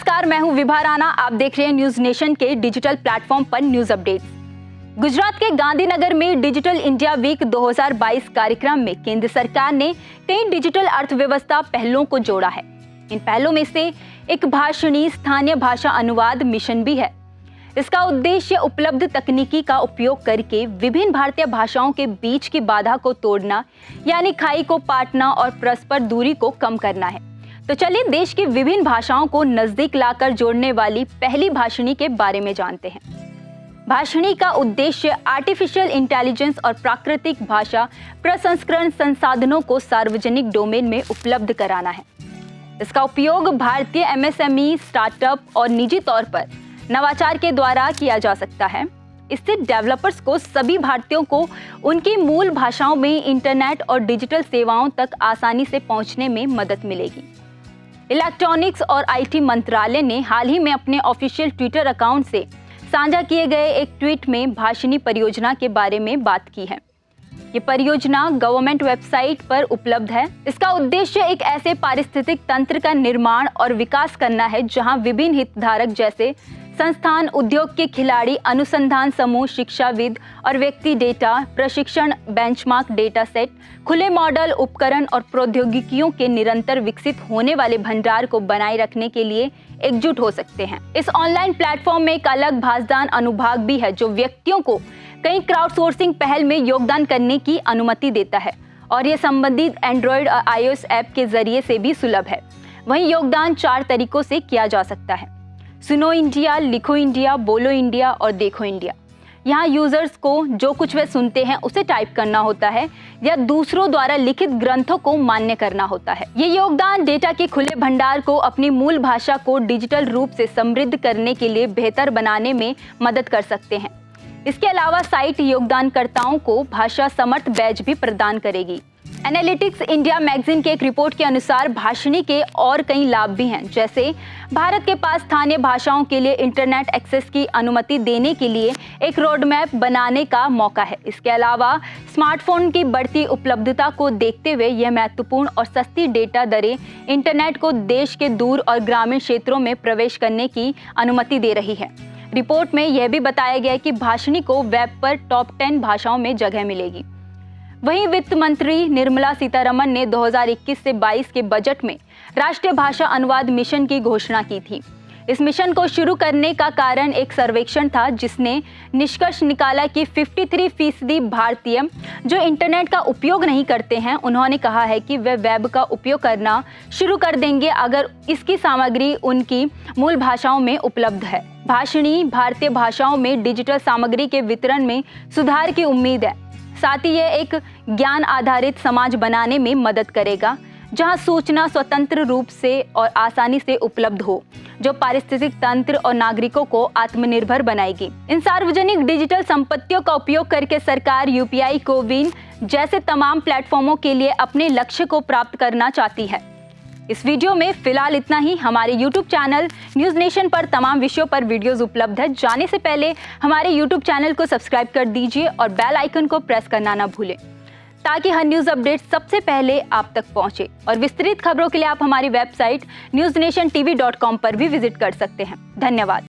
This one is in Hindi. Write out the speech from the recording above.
नमस्कार, मैं हूं विभा राणा। आप देख रहे हैं न्यूज नेशन के डिजिटल प्लेटफॉर्म पर न्यूज अपडेट्स। गुजरात के गांधीनगर में डिजिटल इंडिया वीक 2022 कार्यक्रम में केंद्र सरकार ने कई डिजिटल अर्थव्यवस्था पहलों को जोड़ा है। इन पहलों में से एक भाषणी स्थानीय भाषा अनुवाद मिशन भी है। इसका उद्देश्य उपलब्ध तकनीकी का उपयोग करके विभिन्न भारतीय भाषाओं के बीच की बाधा को तोड़ना, यानी खाई को पाटना और परस्पर दूरी को कम करना है। तो चलिए देश की विभिन्न भाषाओं को नजदीक लाकर जोड़ने वाली पहली भाषणी के बारे में जानते हैं। भाषणी का उद्देश्य आर्टिफिशियल इंटेलिजेंस और प्राकृतिक भाषा प्रसंस्करण संसाधनों को सार्वजनिक डोमेन में उपलब्ध कराना है। इसका उपयोग भारतीय एमएसएमई, स्टार्टअप और निजी तौर पर नवाचार के द्वारा किया जा सकता है। इससे डेवलपर्स को सभी भारतीयों को उनकी मूल भाषाओं में इंटरनेट और डिजिटल सेवाओं तक आसानी से पहुंचने में मदद मिलेगी। इलेक्ट्रॉनिक्स और आईटी मंत्रालय ने हाल ही में अपने ऑफिशियल ट्विटर अकाउंट से साझा किए गए एक ट्वीट में भाषणी परियोजना के बारे में बात की है। ये परियोजना गवर्नमेंट वेबसाइट पर उपलब्ध है। इसका उद्देश्य एक ऐसे पारिस्थितिक तंत्र का निर्माण और विकास करना है जहां विभिन्न हितधारक जैसे संस्थान, उद्योग के खिलाड़ी, अनुसंधान समूह, शिक्षाविद और व्यक्ति डेटा, प्रशिक्षण, बेंचमार्क डेटा सेट, खुले मॉडल, उपकरण और प्रौद्योगिकियों के निरंतर विकसित होने वाले भंडार को बनाए रखने के लिए एकजुट हो सकते हैं। इस ऑनलाइन प्लेटफॉर्म में एक अलग भाषादान अनुभाग भी है जो व्यक्तियों को कई क्राउडसोर्सिंग पहल में योगदान करने की अनुमति देता है और ये संबंधित एंड्रॉयड और iOS ऐप के जरिए से भी सुलभ है। वहीं योगदान 4 तरीकों से किया जा सकता है: सुनो इंडिया, लिखो इंडिया, बोलो इंडिया और देखो इंडिया। यहाँ यूजर्स को जो कुछ वे सुनते हैं उसे टाइप करना होता है या दूसरों द्वारा लिखित ग्रंथों को मान्य करना होता है। ये योगदान डेटा के खुले भंडार को अपनी मूल भाषा को डिजिटल रूप से समृद्ध करने के लिए बेहतर बनाने में मदद कर सकते हैं। इसके अलावा साइट योगदानकर्ताओं को भाषा समर्थ बैज भी प्रदान करेगी। एनालिटिक्स इंडिया मैगजीन के एक रिपोर्ट के अनुसार भाषणी के और कई लाभ भी हैं, जैसे भारत के पास स्थानीय भाषाओं के लिए इंटरनेट एक्सेस की अनुमति देने के लिए एक रोड मैप बनाने का मौका है। इसके अलावा स्मार्टफोन की बढ़ती उपलब्धता को देखते हुए यह महत्वपूर्ण और सस्ती डेटा दरें इंटरनेट को देश के दूर और ग्रामीण क्षेत्रों में प्रवेश करने की अनुमति दे रही है। रिपोर्ट में यह भी बताया गया है कि भाषणी को वेब पर टॉप 10 भाषाओं में जगह मिलेगी। वहीं वित्त मंत्री निर्मला सीतारमण ने 2021 से 22 के बजट में राष्ट्रीय भाषा अनुवाद मिशन की घोषणा की थी। इस मिशन को शुरू करने का कारण एक सर्वेक्षण था जिसने निष्कर्ष निकाला कि 53% भारतीय जो इंटरनेट का उपयोग नहीं करते हैं, उन्होंने कहा है कि वे वेब का उपयोग करना शुरू कर देंगे अगर इसकी सामग्री उनकी मूल भाषाओं में उपलब्ध है। भाषणी भारतीय भाषाओं में डिजिटल सामग्री के वितरण में सुधार की उम्मीद है। साथ ही यह एक ज्ञान आधारित समाज बनाने में मदद करेगा जहां सूचना स्वतंत्र रूप से और आसानी से उपलब्ध हो, जो पारिस्थितिक तंत्र और नागरिकों को आत्मनिर्भर बनाएगी। इन सार्वजनिक डिजिटल संपत्तियों का उपयोग करके सरकार यूपीआई, कोविन जैसे तमाम प्लेटफॉर्मों के लिए अपने लक्ष्य को प्राप्त करना चाहती है। इस वीडियो में फिलहाल इतना ही। हमारे YouTube चैनल न्यूज नेशन पर तमाम विषयों पर वीडियोस उपलब्ध है। जाने से पहले हमारे YouTube चैनल को सब्सक्राइब कर दीजिए और बेल आइकन को प्रेस करना ना भूलें ताकि हर न्यूज अपडेट सबसे पहले आप तक पहुंचे। और विस्तृत खबरों के लिए आप हमारी वेबसाइट newsnationtv.com पर भी विजिट कर सकते हैं। धन्यवाद।